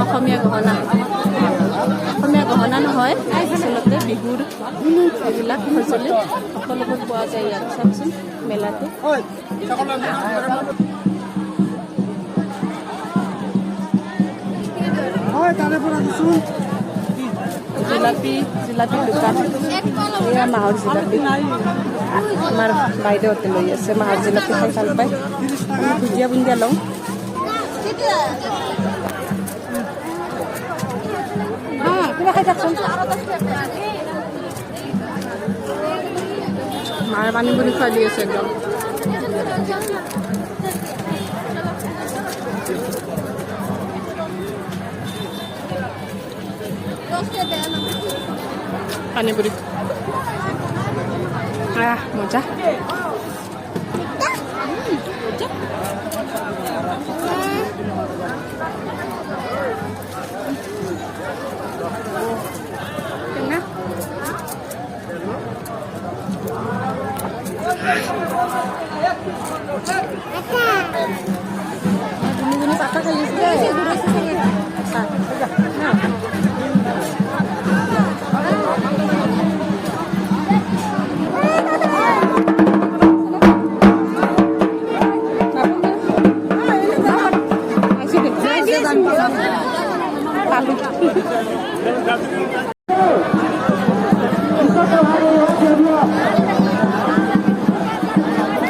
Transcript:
অসমীয়া গহনা নহয় আচলতে বিহুৰ এইবিলাক সঁজুলি সকলোবোৰ পোৱা যায় ইয়াত চাওকচোন মেলাতে। জিলাপি দোকান এয়া মাহৰ জিলাপি আমাৰ বাইদেউহঁতে লৈ আছে মাহৰ জিলাপি খাই ভাল পায়। ভুজিয়া বুন্দিয়া লওঁ। কিবা খাই থাকচোন। মায়ে পানী বুলি খুৱাই দি আছে একদম। পানীপুৰি মজা। Ini patah kali sih.